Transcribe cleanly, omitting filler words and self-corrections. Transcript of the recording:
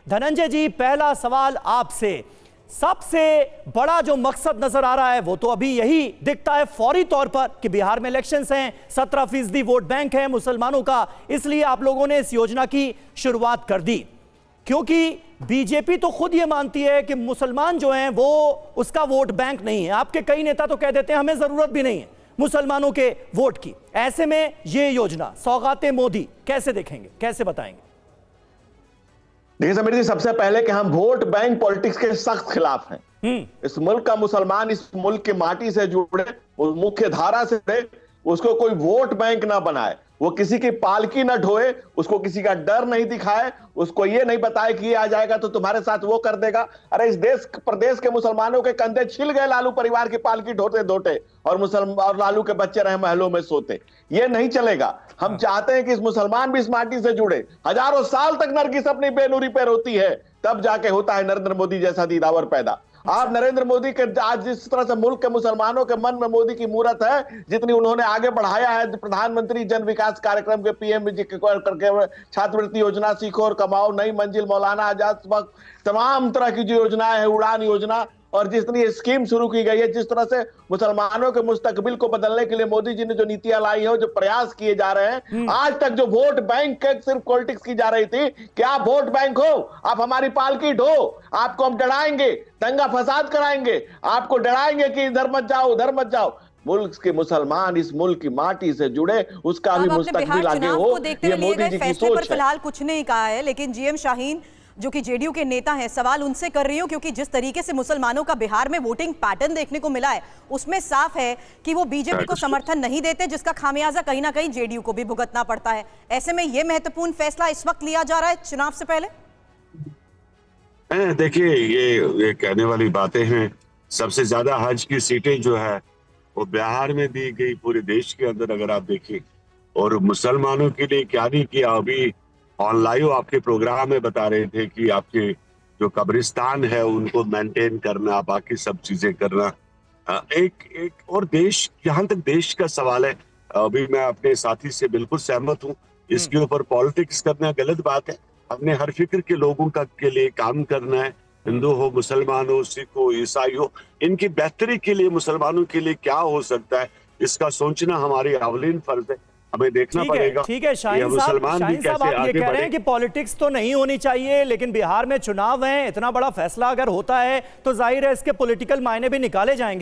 धनंजय जी, पहला सवाल आपसे। सबसे बड़ा जो मकसद नजर आ रहा है वो तो अभी यही दिखता है फौरी तौर पर कि बिहार में इलेक्शंस हैं, 17% वोट बैंक है मुसलमानों का, इसलिए आप लोगों ने इस योजना की शुरुआत कर दी। क्योंकि बीजेपी तो खुद ये मानती है कि मुसलमान जो हैं वो उसका वोट बैंक नहीं है। आपके कई नेता तो कह देते हैं हमें जरूरत भी नहीं है मुसलमानों के वोट की। ऐसे में ये योजना सौगाते मोदी कैसे देखेंगे, कैसे बताएंगे? देखिए समीर जी, सबसे पहले कि हम वोट बैंक पॉलिटिक्स के सख्त खिलाफ हैं। इस मुल्क का मुसलमान इस मुल्क की माटी से जुड़े, उस मुख्य धारा से जुड़े, उसको कोई वोट बैंक ना बनाए, वो किसी की पालकी ना ढोए, उसको किसी का डर नहीं दिखाए, उसको ये नहीं बताए कि ये आ जाएगा तो तुम्हारे साथ वो कर देगा। अरे इस देश प्रदेश के मुसलमानों के कंधे छिल गए लालू परिवार की पालकी ढोते ढोते, और लालू के बच्चे रहे महलों में सोते। ये नहीं चलेगा। हम चाहते हैं कि इस मुसलमान भी इस माटी से जुड़े। हजारों साल तक नरगिस अपनी बेनूरी पे रोती है, तब जाके होता है नरेंद्र मोदी जैसा दीदावर पैदा। आप नरेंद्र मोदी के आज जिस तरह से मुल्क के मुसलमानों के मन में मोदी की मूरत है, जितनी उन्होंने आगे बढ़ाया है प्रधानमंत्री जन विकास कार्यक्रम के पीएमजी करके, छात्रवृत्ति योजना, सीखो और कमाओ, नई मंजिल, मौलाना आजाद, तमाम तरह की जो योजनाएं है, उड़ान योजना, और जितनी स्कीम शुरू की गई है, जिस तरह से मुसलमानों के मुस्तकबिल को बदलने के लिए मोदी जी ने जो नीतियां लाई है, जो प्रयास किए जा रहे हैं, आज तक जो वोट बैंक सिर्फ पॉलिटिक्स की जा रही थी कि आप वोट बैंक हो, आप हमारी पालकी ढो, आपको हम डराएंगे, दंगा फसाद कराएंगे, आपको डराएंगे कि इधर मत जाओ उधर मत जाओ। मुल्क के मुसलमान इस मुल्क की माटी से जुड़े, उसका भी मुस्तकबिल आगे हो, ये मोदी जी की सोच है। फिलहाल कुछ नहीं कहा है, लेकिन जीएम शाहीन जो कि जेडीयू के नेता हैं, सवाल उनसे कर रही हूं क्योंकि जिस तरीके से मुसलमानों का बिहार में वोटिंग पैटर्न देखने को मिला है, उसमें साफ है कि वो बीजेपी को समर्थन नहीं देते, जिसका खामियाजा कहीं ना कहीं जेडीयू को भी भुगतना पड़ता है। ऐसे में ये महत्वपूर्ण फैसला इस वक्त लिया जा रहा है चुनाव से पहले। देखिए, ये कहने वाली बातें हैं। सबसे ज्यादा हज की सीटें जो है वो बिहार में दी गई पूरे देश के अंदर, अगर आप देखें, और मुसलमानों के लिए क्या नहीं किया। अभी ऑनलाइन आपके प्रोग्राम में बता रहे थे कि आपके जो कब्रिस्तान है उनको मेंटेन करना, बाकी सब चीजें करना। एक और देश, जहां तक देश का सवाल है, अभी मैं अपने साथी से बिल्कुल सहमत हूँ। इसके ऊपर पॉलिटिक्स करना गलत बात है। हमने हर फिक्र के लोगों का के लिए काम करना है, हिंदू हो, मुसलमान हो, सिख हो, ईसाई हो, इनकी बेहतरी के लिए, मुसलमानों के लिए क्या हो सकता है, इसका सोचना हमारी अवलीन फर्ज है। हमें देखना पड़ेगा। ठीक है शाहीन साहब, आप ये कह रहे हैं कि पॉलिटिक्स तो नहीं होनी चाहिए, लेकिन बिहार में चुनाव है, इतना बड़ा फैसला अगर होता है तो जाहिर है इसके पॉलिटिकल मायने भी निकाले जाएंगे।